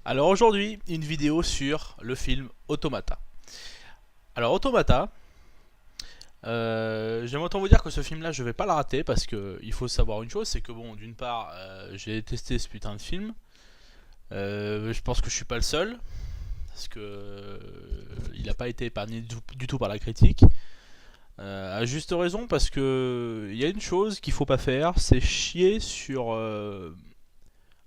Alors aujourd'hui, une vidéo sur le film Automata. Alors Automata, j'aime autant vous dire que ce film-là, je vais pas le rater parce que il faut savoir une chose, c'est que bon, d'une part, j'ai détesté ce putain de film. Je pense que je suis pas le seul parce que il a pas été épargné du tout par la critique. À juste raison parce que il y a une chose qu'il faut pas faire, c'est chier sur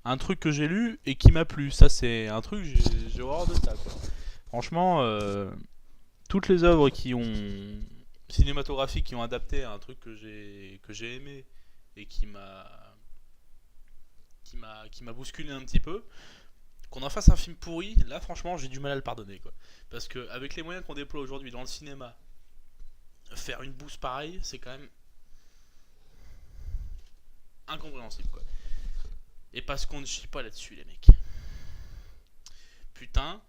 un truc que j'ai lu et qui m'a plu. Ça, c'est un truc, j'ai horreur de ça, quoi. Franchement, toutes les œuvres qui ont cinématographiques qui ont adapté à un truc que j'ai aimé et qui m'a bousculé un petit peu, qu'on en fasse un film pourri, là franchement j'ai du mal à le pardonner, quoi. Parce que avec les moyens qu'on déploie aujourd'hui dans le cinéma, faire une bouse pareille, c'est quand même incompréhensible, quoi. Et parce qu'on ne chie pas là-dessus, les mecs. Putain,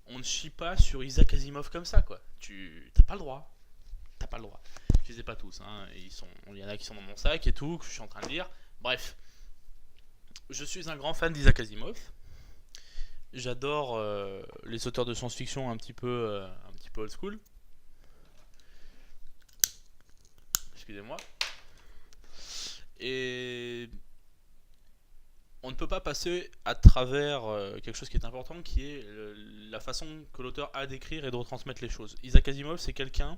on ne chie pas sur Isaac Asimov comme ça, quoi. Tu t'as pas le droit. T'as pas le droit. Je les ai pas tous, hein. Il y en a qui sont dans mon sac et tout, que je suis en train de lire. Bref, je suis un grand fan d'Isaac Asimov. J'adore les auteurs de science-fiction un petit peu old school. Excusez-moi. Et on ne peut pas passer à travers quelque chose qui est important, qui est la façon que l'auteur a d'écrire et de retransmettre les choses. Isaac Asimov, c'est quelqu'un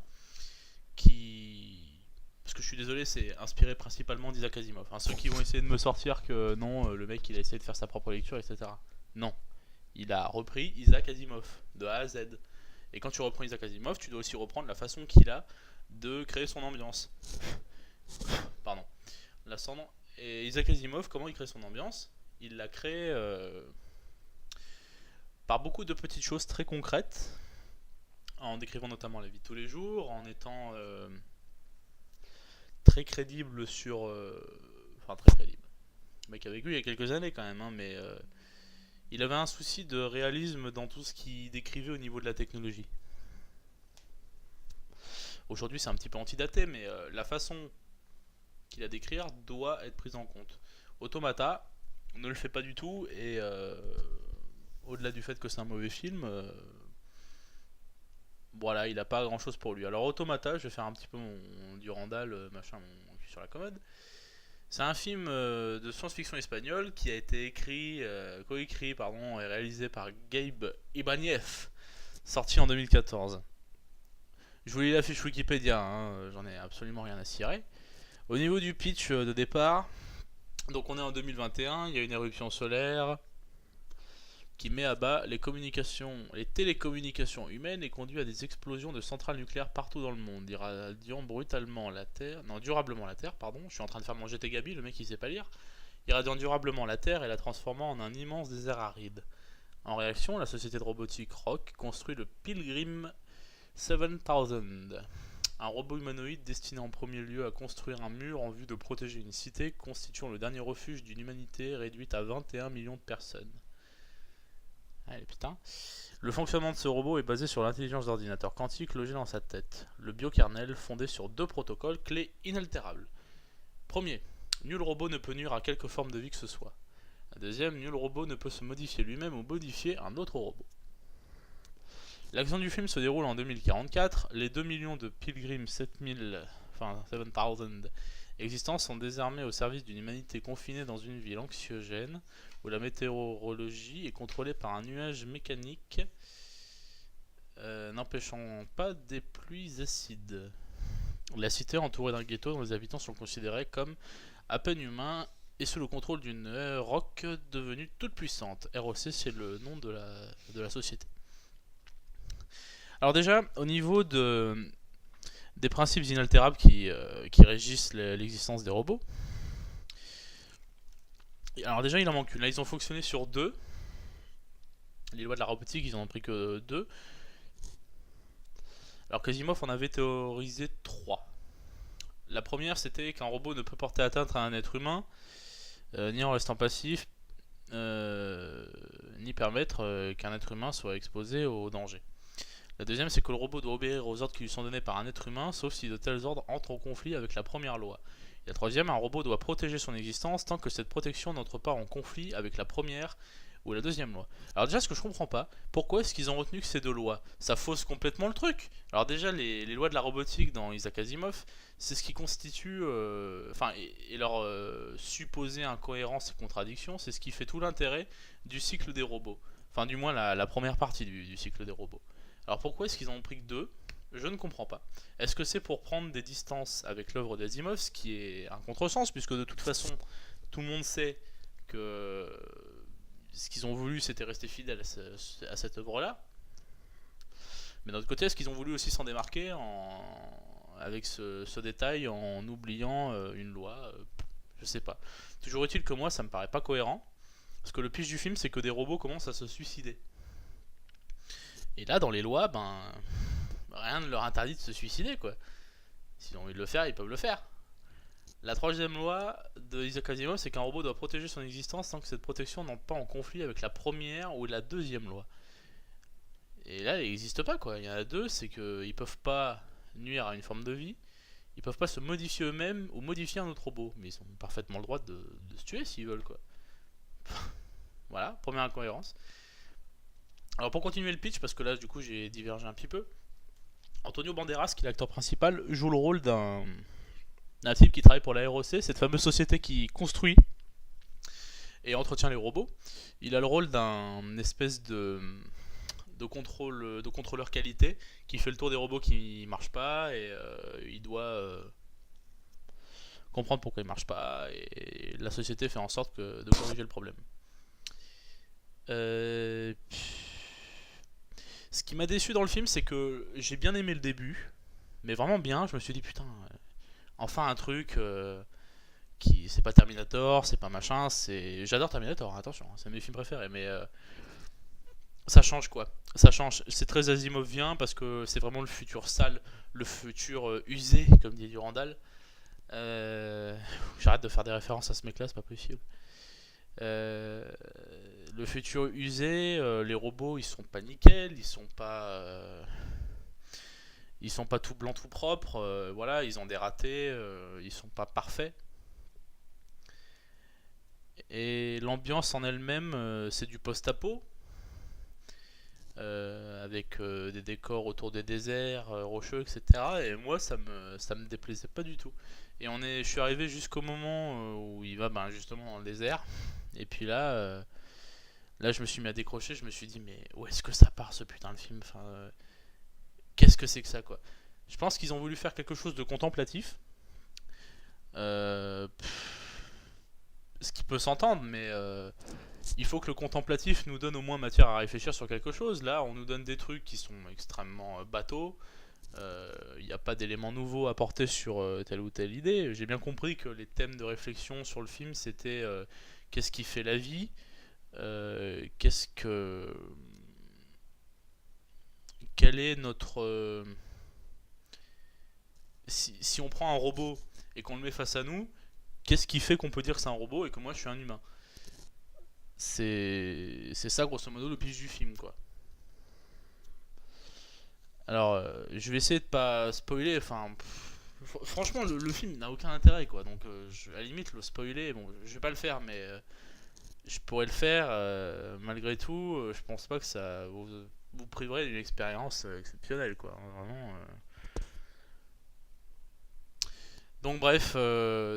qui, parce que je suis désolé, c'est inspiré principalement d'Isaac Asimov. Hein, ceux qui vont essayer de me sortir que non, le mec il a essayé de faire sa propre lecture, etc. Non, il a repris Isaac Asimov de A à Z. Et quand tu reprends Isaac Asimov, tu dois aussi reprendre la façon qu'il a de créer son ambiance. Pardon. L'ascendant. Et Isaac Asimov, comment il crée son ambiance? Il l'a créé par beaucoup de petites choses très concrètes, en décrivant notamment la vie de tous les jours, en étant très crédible sur. Enfin, très crédible. Le mec a vécu il y a quelques années quand même, hein, mais il avait un souci de réalisme dans tout ce qu'il décrivait au niveau de la technologie. Aujourd'hui, c'est un petit peu antidaté, mais la façon qu'il a d'écrire doit être prise en compte. Automata ne le fait pas du tout, et au-delà du fait que c'est un mauvais film, voilà, il a pas grand chose pour lui. Alors Automata, je vais faire un petit peu mon Durandal, machin, mon cul sur la commode. C'est un film de science-fiction espagnol qui a été coécrit pardon, et réalisé par Gabe Ibanez, sorti en 2014. Je vous lis la fiche Wikipédia, hein, j'en ai absolument rien à cirer. Au niveau du pitch de départ, donc on est en 2021, il y a une éruption solaire qui met à bas les télécommunications humaines et conduit à des explosions de centrales nucléaires partout dans le monde, irradiant durablement la Terre, pardon. Je suis en train de faire mon GT Gabi, le mec il sait pas lire. Irradiant durablement la Terre et la transformant en un immense désert aride. En réaction, la société de robotique Rock construit le Pilgrim 7000, un robot humanoïde destiné en premier lieu à construire un mur en vue de protéger une cité constituant le dernier refuge d'une humanité réduite à 21 millions de personnes. Allez putain. Le fonctionnement de ce robot est basé sur l'intelligence d'ordinateur quantique logée dans sa tête. Le biokernel fondé sur deux protocoles clés inaltérables. Premier, nul robot ne peut nuire à quelque forme de vie que ce soit. Deuxième, nul robot ne peut se modifier lui-même ou modifier un autre robot. L'action du film se déroule en 2044. Les 2 millions de Pilgrim 7000 existants sont désarmés au service d'une humanité confinée dans une ville anxiogène où la météorologie est contrôlée par un nuage mécanique n'empêchant pas des pluies acides. La cité est entourée d'un ghetto dont les habitants sont considérés comme à peine humains et sous le contrôle d'une rock devenue toute puissante. ROC, c'est le nom de la société. Alors déjà, au niveau des principes inaltérables qui régissent l'existence des robots, alors déjà il en manque une. Là ils ont fonctionné sur deux. Les lois de la robotique, ils en ont pris que deux. Alors Quasimoff en avait théorisé trois. La première, c'était qu'un robot ne peut porter atteinte à un être humain, ni en restant passif, ni permettre qu'un être humain soit exposé au danger. La deuxième, c'est que le robot doit obéir aux ordres qui lui sont donnés par un être humain, sauf si de tels ordres entrent en conflit avec la première loi. Et la troisième, un robot doit protéger son existence tant que cette protection n'entre pas en conflit avec la première ou la deuxième loi. Alors déjà, ce que je comprends pas, pourquoi est-ce qu'ils ont retenu que ces deux lois? Ça fausse complètement le truc. Alors déjà, les lois de la robotique dans Isaac Asimov, c'est ce qui constitue, enfin, et leur supposée incohérence et contradiction, c'est ce qui fait tout l'intérêt du cycle des robots. Enfin, du moins la première partie du cycle des robots. Alors pourquoi est-ce qu'ils en ont pris que deux? Je ne comprends pas. Est-ce que c'est pour prendre des distances avec l'œuvre d'Asimov, ce qui est un contresens, puisque de toute façon, tout le monde sait que ce qu'ils ont voulu, c'était rester fidèle à cette œuvre-là. Mais d'un autre côté, est-ce qu'ils ont voulu aussi s'en démarquer avec ce détail en oubliant une loi Je sais pas. Toujours est-il que moi, ça me paraît pas cohérent. Parce que le pitch du film, c'est que des robots commencent à se suicider. Et là, dans les lois, ben, rien ne leur interdit de se suicider, quoi. S'ils ont envie de le faire, ils peuvent le faire. La troisième loi de Isaac Asimov, c'est qu'un robot doit protéger son existence tant que cette protection n'entre pas en conflit avec la première ou la deuxième loi. Et là, il n'existe pas, quoi. Il y en a deux, c'est qu'ils peuvent pas nuire à une forme de vie, ils peuvent pas se modifier eux-mêmes ou modifier un autre robot, mais ils ont parfaitement le droit de se tuer s'ils veulent, quoi. Voilà, première incohérence. Alors pour continuer le pitch, parce que là du coup j'ai divergé un petit peu, Antonio Banderas, qui est l'acteur principal, joue le rôle d'un type qui travaille pour la ROC, cette fameuse société qui construit et entretient les robots. Il a le rôle d'un espèce de contrôleur qualité qui fait le tour des robots qui marchent pas et il doit comprendre pourquoi ils marchent pas et la société fait en sorte de corriger le problème. Ce qui m'a déçu dans le film, c'est que j'ai bien aimé le début, mais vraiment bien. Je me suis dit putain, enfin un truc qui c'est pas Terminator, c'est pas machin, c'est j'adore Terminator, attention, c'est un de mes films préférés, mais ça change quoi. Ça change. C'est très Asimovien parce que c'est vraiment le futur sale, le futur usé, comme dit Durandal. J'arrête de faire des références à ce mec-là, c'est pas possible. Le futur usé, les robots ils sont pas nickel, ils sont pas tout blancs tout propres, voilà, ils ont des ratés, ils sont pas parfaits. Et l'ambiance en elle-même, c'est du post-apo, avec des décors autour des déserts rocheux, etc. Et moi, ça me déplaisait pas du tout. Et je suis arrivé jusqu'au moment où il va justement dans le désert. Et puis là, je me suis mis à décrocher. Je me suis dit, mais où est-ce que ça part ce putain de film? Enfin, qu'est-ce que c'est que ça, quoi? Je pense qu'ils ont voulu faire quelque chose de contemplatif. Euh, Ce qui peut s'entendre, mais il faut que le contemplatif nous donne au moins matière à réfléchir sur quelque chose. Là, on nous donne des trucs qui sont extrêmement bateaux. Il n'y a pas d'éléments nouveaux à porter sur telle ou telle idée. J'ai bien compris que les thèmes de réflexion sur le film, c'était qu'est-ce qui fait la vie, qu'est-ce que, quel est notre, si on prend un robot et qu'on le met face à nous, qu'est-ce qui fait qu'on peut dire que c'est un robot et que moi je suis un humain? C'est ça grosso modo le pitch du film, quoi. Alors je vais essayer de pas spoiler, enfin franchement le film n'a aucun intérêt, quoi, donc à la limite le spoiler, bon je vais pas le faire, mais je pourrais le faire malgré tout. Je pense pas que ça vous priverait d'une expérience exceptionnelle, quoi, vraiment. Donc bref,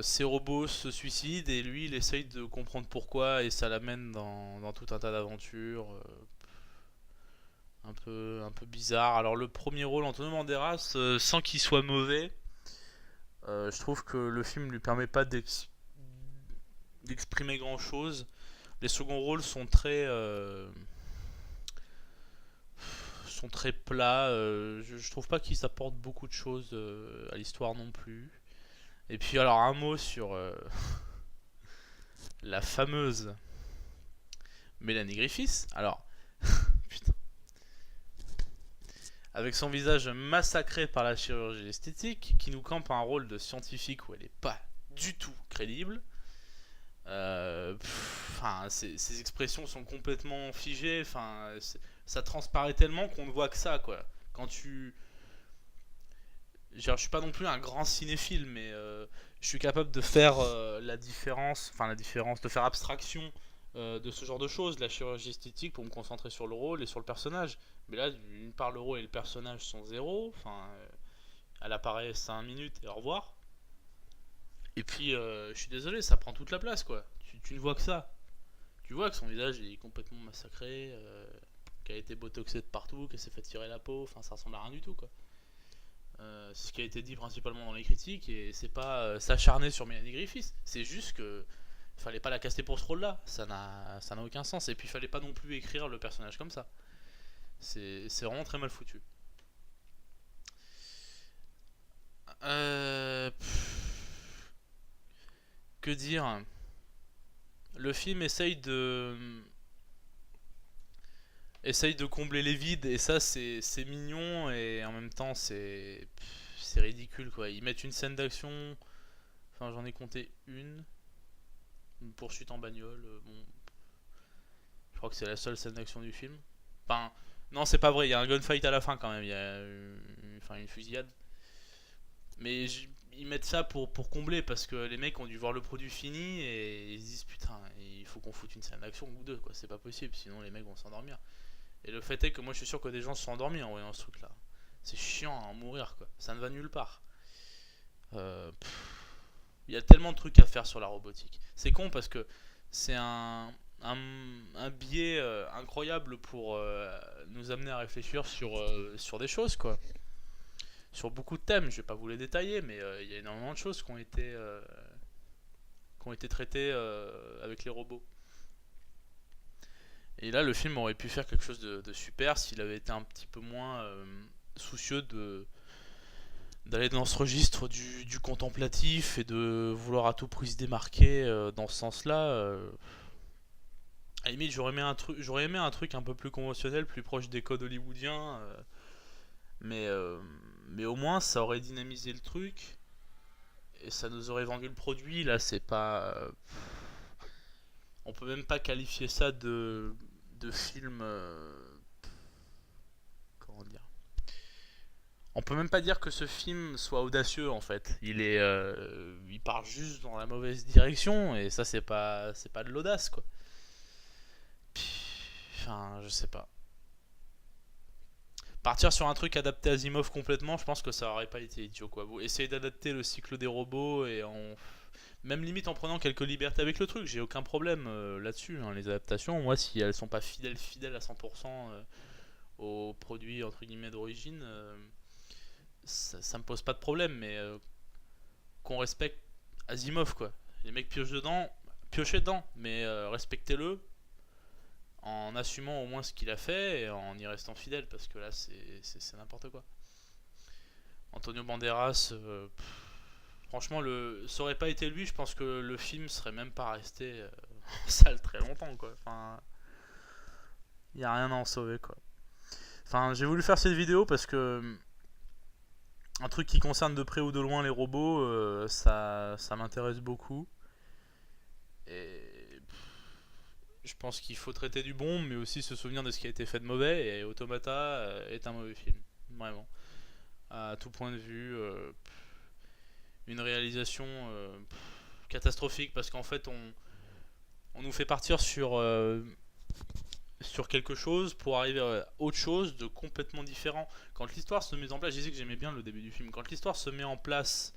ces robots se suicident et lui il essaye de comprendre pourquoi et ça l'amène dans tout un tas d'aventures un peu bizarres. Alors le premier rôle, Antonio Banderas, sans qu'il soit mauvais, je trouve que le film lui permet pas d'exprimer grand chose. Les seconds rôles sont très plats. Je trouve pas qu'ils apportent beaucoup de choses à l'histoire non plus. Et puis alors un mot sur la fameuse Mélanie Griffiths. Alors, putain. Avec son visage massacré par la chirurgie esthétique, qui nous campe un rôle de scientifique où elle est pas du tout crédible. Ses expressions sont complètement figées. Ça transparaît tellement qu'on ne voit que ça, quoi. Quand tu, je suis pas non plus un grand cinéphile, mais je suis capable de faire la différence, de faire abstraction de ce genre de choses, la chirurgie esthétique pour me concentrer sur le rôle et sur le personnage. Mais là, d'une part, le rôle et le personnage sont zéro. Enfin, elle apparaît 5 minutes et au revoir. Et puis, je suis désolé, ça prend toute la place, quoi. Tu ne vois que ça. Tu vois que son visage est complètement massacré, qu'elle a été botoxée de partout, qu'elle s'est fait tirer la peau. Enfin, ça ressemble à rien du tout, quoi. C'est ce qui a été dit principalement dans les critiques, et c'est pas s'acharner sur Mélanie Griffiths, c'est juste que fallait pas la caster pour ce rôle-là, ça n'a aucun sens, et puis il fallait pas non plus écrire le personnage comme ça. C'est vraiment très mal foutu. Que dire. Le film essaye de combler les vides, et ça c'est mignon, et en même temps c'est ridicule, quoi. Ils mettent une scène d'action, enfin j'en ai compté une poursuite en bagnole, bon, je crois que c'est la seule scène d'action du film. Enfin, non, c'est pas vrai, il y a un gunfight à la fin quand même, il y a enfin, une fusillade. Mais ils mettent ça pour combler, parce que les mecs ont dû voir le produit fini et ils se disent putain, il faut qu'on foute une scène d'action ou deux, quoi. C'est pas possible, sinon les mecs vont s'endormir. Et le fait est que moi je suis sûr que des gens se sont endormis en voyant ce truc là. C'est chiant à en mourir, quoi. Ça ne va nulle part. Il y a tellement de trucs à faire sur la robotique. C'est con parce que c'est un biais incroyable pour nous amener à réfléchir sur des choses, quoi. Sur beaucoup de thèmes, je vais pas vous les détailler, mais il y a énormément de choses qui ont été traitées avec les robots. Et là, le film aurait pu faire quelque chose de super s'il avait été un petit peu moins soucieux d'aller dans ce registre du contemplatif et de vouloir à tout prix se démarquer dans ce sens-là. À la limite, j'aurais aimé un truc un peu plus conventionnel, plus proche des codes hollywoodiens, mais, euh, mais au moins ça aurait dynamisé le truc et ça nous aurait vendu le produit. Là, c'est pas. On peut même pas qualifier ça de film. Comment dire. On peut même pas dire que ce film soit audacieux en fait. Il part juste dans la mauvaise direction et ça c'est pas de l'audace, quoi. Enfin, je sais pas. Partir sur un truc adapté à Asimov complètement, je pense que ça aurait pas été idiot, quoi. Vous essayez d'adapter le cycle des robots et même limite en prenant quelques libertés avec le truc, j'ai aucun problème là-dessus, hein, les adaptations. Moi, si elles sont pas fidèles à 100% aux produits entre guillemets d'origine, ça me pose pas de problème, mais qu'on respecte Asimov, quoi. Les mecs piochez dedans, mais respectez-le en assumant au moins ce qu'il a fait et en y restant fidèle, parce que là c'est n'importe quoi. Antonio Banderas, franchement, ça aurait pas été lui, je pense que le film serait même pas resté en salle très longtemps, quoi. Enfin, y a rien à en sauver, quoi. Enfin, j'ai voulu faire cette vidéo parce que un truc qui concerne de près ou de loin les robots, ça m'intéresse beaucoup. Et je pense qu'il faut traiter du bon, mais aussi se souvenir de ce qui a été fait de mauvais. Et Automata est un mauvais film, vraiment. À tout point de vue, une réalisation catastrophique, parce qu'en fait, on nous fait partir sur quelque chose pour arriver à autre chose de complètement différent. Quand l'histoire se met en place, je disais que j'aimais bien le début du film, quand l'histoire se met en place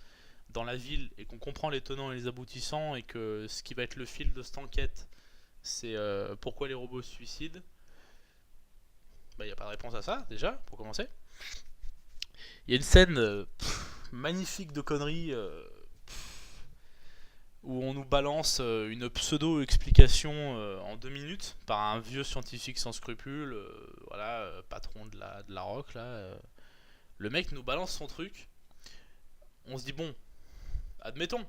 dans la ville et qu'on comprend les tenants et les aboutissants, et que ce qui va être le fil de cette enquête, c'est pourquoi les robots se suicident, bah il n'y a pas de réponse à ça déjà, pour commencer. Il y a une scène magnifique de conneries où on nous balance une pseudo-explication en 2 minutes par un vieux scientifique sans scrupules, voilà, patron de la rock là. Le mec nous balance son truc, on se dit bon, admettons,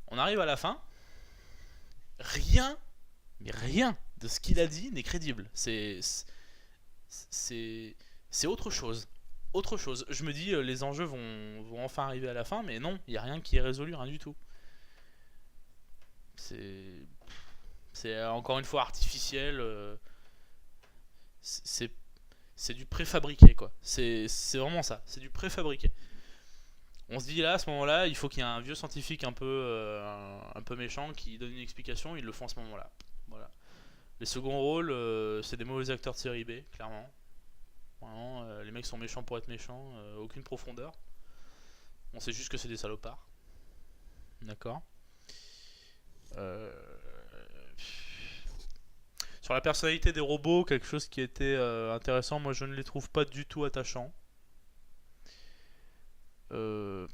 on arrive à la fin, rien, mais rien de ce qu'il a dit n'est crédible. C'est autre chose. Autre chose. Je me dis, les enjeux vont enfin arriver à la fin, mais non, il n'y a rien qui est résolu, rien du tout. C'est encore une fois artificiel. C'est c'est du préfabriqué, quoi. C'est vraiment ça. C'est du préfabriqué. On se dit là, à ce moment-là, il faut qu'il y ait un vieux scientifique un peu méchant qui donne une explication. Ils le font à ce moment-là. Voilà. Les seconds rôles, c'est des mauvais acteurs de série B, clairement. Vraiment, les mecs sont méchants pour être méchants, aucune profondeur. On sait juste que c'est des salopards. D'accord. Euh, Sur la personnalité des robots, quelque chose qui était intéressant, moi je ne les trouve pas du tout attachants. Euh,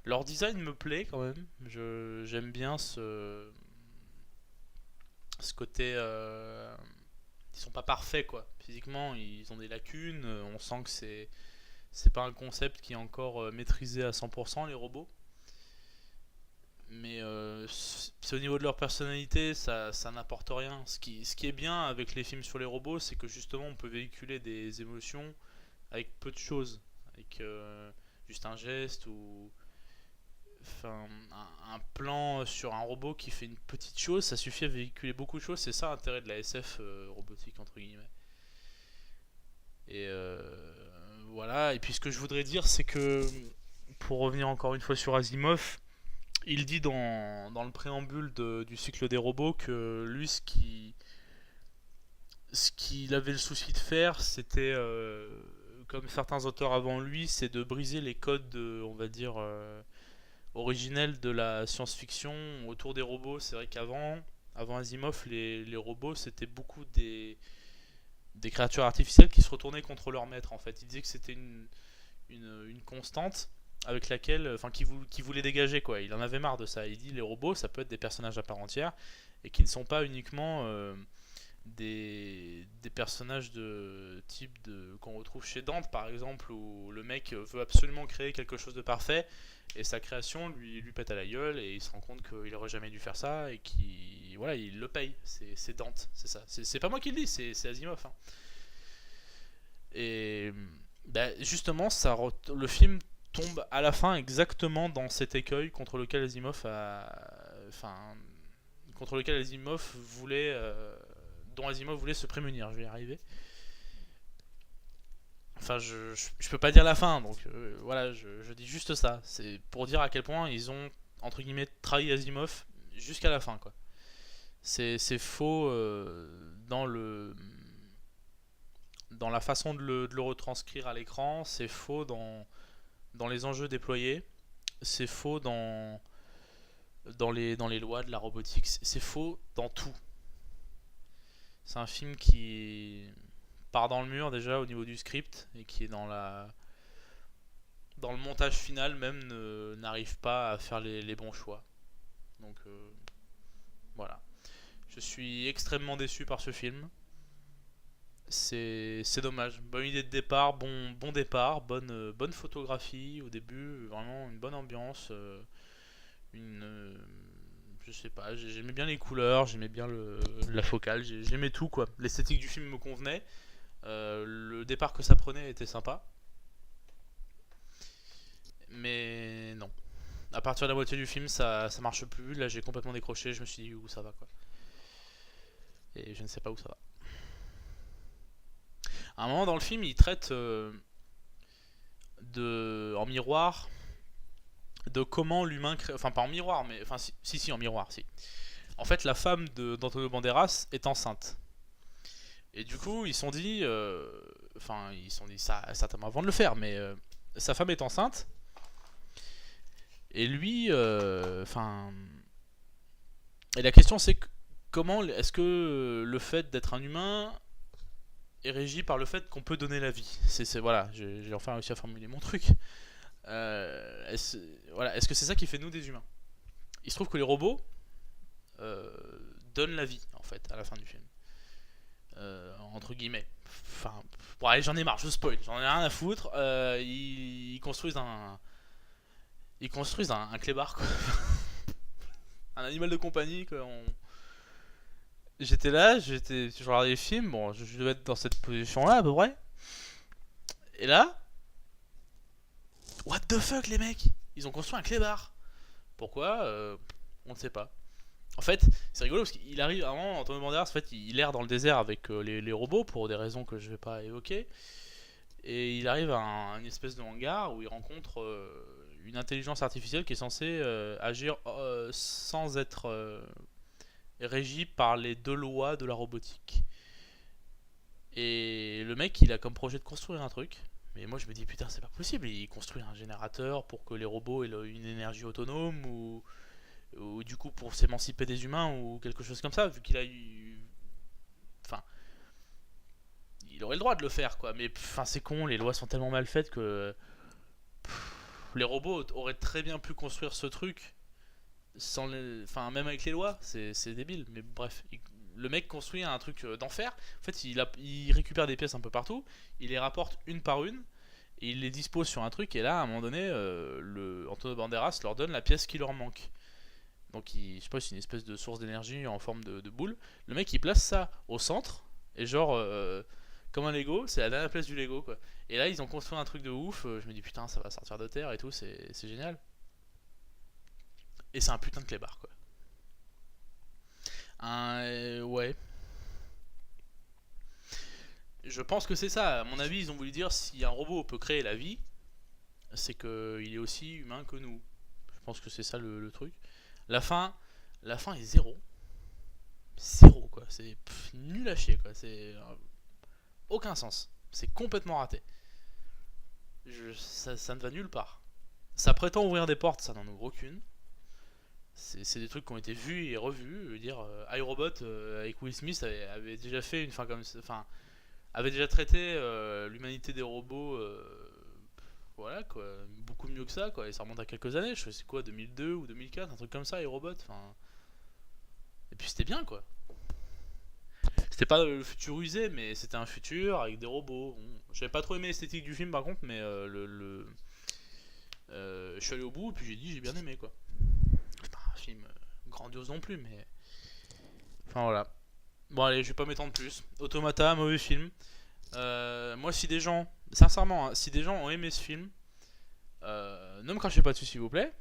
Leur design me plaît quand même. J'aime bien ce côté. Ils sont pas parfaits quoi. Physiquement, ils ont des lacunes. On sent que c'est pas un concept qui est encore maîtrisé à 100% les robots. Mais c'est au niveau de leur personnalité, ça n'apporte rien. Ce qui est bien avec les films sur les robots, c'est que justement on peut véhiculer des émotions avec peu de choses. Avec juste un geste ou enfin, un plan sur un robot qui fait une petite chose, ça suffit à véhiculer beaucoup de choses. C'est ça l'intérêt de la SF robotique, entre guillemets. Et voilà. Et puis ce que je voudrais dire, c'est que, pour revenir encore une fois sur Asimov, il dit dans le préambule du cycle des robots que lui, ce qu'il avait le souci de faire, c'était, comme certains auteurs avant lui, c'est de briser les codes, on va dire, originels de la science-fiction autour des robots. C'est vrai avant Asimov, les robots, c'était beaucoup des créatures artificielles qui se retournaient contre leur maître, en fait. Il disait que c'était une constante avec laquelle, enfin, qui voulait dégager quoi. Il en avait marre de ça. Il dit les robots, ça peut être des personnages à part entière et qui ne sont pas uniquement des personnages de type qu'on retrouve chez Dante par exemple, où le mec veut absolument créer quelque chose de parfait et sa création lui pète à la gueule et il se rend compte qu'il aurait jamais dû faire ça et qu'il voilà, il le paye. C'est Dante, c'est ça. C'est pas moi qui le dis, c'est Asimov. Hein. Et bah, justement, le film tombe à la fin exactement dans cet écueil contre lequel Asimov enfin, contre lequel Asimov voulait, dont Asimov voulait se prémunir. Je vais y arriver. Enfin, je peux pas dire la fin, donc voilà, je dis juste ça. C'est pour dire à quel point ils ont entre guillemets trahi Asimov jusqu'à la fin, quoi. C'est faux dans la façon de le retranscrire à l'écran, c'est faux dans les enjeux déployés, c'est faux dans les lois de la robotique, c'est faux dans tout. C'est un film qui part dans le mur déjà au niveau du script et qui est dans le montage final même n'arrive pas à faire les bons choix. Donc voilà. Je suis extrêmement déçu par ce film. C'est dommage. Bonne idée de départ, bon départ, bonne photographie au début, vraiment une bonne ambiance, je sais pas, j'aimais bien les couleurs, j'aimais bien la focale, j'aimais tout quoi. L'esthétique du film me convenait, le départ que ça prenait était sympa, mais non. À partir de la moitié du film, ça marche plus. Là, j'ai complètement décroché. Je me suis dit où ça va quoi. Et je ne sais pas où ça va. À un moment dans le film, il traite en miroir de comment l'humain crée. Enfin, pas en miroir, mais. Enfin, si, en miroir, si. En fait, la femme d'Antonio Banderas est enceinte. Et du coup, ils se sont dit. Enfin, ils se sont dit ça certainement avant de le faire, mais sa femme est enceinte. Et lui. Enfin. Et la question, c'est comment est-ce que le fait d'être un humain est régi par le fait qu'on peut donner la vie. Voilà, j'ai enfin réussi à formuler mon truc. Est-ce que c'est ça qui fait nous des humains? Il se trouve que les robots euh, donnent la vie en fait à la fin du film, entre guillemets. Enfin, bon, allez, j'en ai marre, je spoil, j'en ai rien à foutre. Ils construisent un clébard quoi. Un animal de compagnie quoi. J'étais là, je regardais les films, bon, je devais être dans cette position là à peu près. Et là, what the fuck les mecs? Ils ont construit un clébard. Pourquoi On ne sait pas. En fait, c'est rigolo parce qu'il arrive avant, Antonio Banderas, en fait, il erre dans le désert avec les robots pour des raisons que je vais pas évoquer. Et il arrive à une espèce de hangar où il rencontre une intelligence artificielle qui est censée agir sans être régi par les deux lois de la robotique. Et le mec, il a comme projet de construire un truc. Mais moi, je me dis, putain, c'est pas possible. Il construit un générateur pour que les robots aient une énergie autonome ou du coup pour s'émanciper des humains ou quelque chose comme ça, vu qu'il a eu. Enfin, il aurait le droit de le faire, quoi. Mais enfin, c'est con, les lois sont tellement mal faites que. Les robots auraient très bien pu construire ce truc sans les... Enfin, même avec les lois, c'est débile. Mais bref, le mec construit un truc d'enfer. En fait, il récupère des pièces un peu partout, il les rapporte une par une, et il les dispose sur un truc. Et là, à un moment donné, le Antonio Banderas leur donne la pièce qui leur manque. Donc, je sais pas, c'est une espèce de source d'énergie en forme de boule. Le mec, il place ça au centre, et genre, comme un Lego, c'est la dernière place du Lego, quoi. Et là, ils ont construit un truc de ouf. Je me dis, putain, ça va sortir de terre et tout, c'est génial. Et c'est un putain de clébard, quoi. Ouais. Je pense que c'est ça. À mon avis, ils ont voulu dire si un robot peut créer la vie, c'est qu'il est aussi humain que nous. Je pense que c'est ça le truc. La fin, la fin est zéro. Zéro, quoi. C'est nul à chier, quoi. C'est aucun sens. C'est complètement raté. Ça ne va nulle part. Ça prétend ouvrir des portes, ça n'en ouvre aucune. C'est des trucs qui ont été vus et revus. Je veux dire, iRobot avec Will Smith avait déjà fait une fin comme ça. Enfin, avait déjà traité l'humanité des robots. Voilà quoi, beaucoup mieux que ça quoi. Et ça remonte à quelques années. Je sais c'est quoi, 2002 ou 2004, un truc comme ça, iRobot. Enfin, et puis c'était bien quoi. C'était pas le futur usé, mais c'était un futur avec des robots. Bon, j'avais pas trop aimé l'esthétique du film par contre, mais je suis allé au bout et puis j'ai dit j'ai bien aimé quoi. C'est pas un film grandiose non plus, mais enfin voilà. Bon allez, je vais pas m'étendre plus. Automata, mauvais film. Moi, si des gens, sincèrement, hein, si des gens ont aimé ce film, ne me crachez pas dessus s'il vous plaît.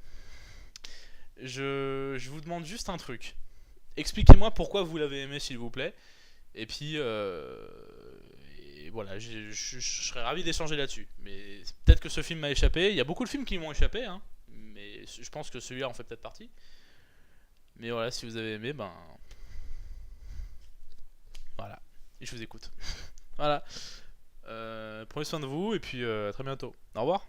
Je vous demande juste un truc. Expliquez-moi pourquoi vous l'avez aimé s'il vous plaît. Et puis, et voilà, je serais ravi d'échanger là-dessus. Mais peut-être que ce film m'a échappé. Il y a beaucoup de films qui m'ont échappé, hein. Mais je pense que celui-là en fait peut-être partie. Mais voilà, si vous avez aimé, ben voilà. Et je vous écoute. Voilà. Prenez soin de vous et puis à très bientôt. Au revoir.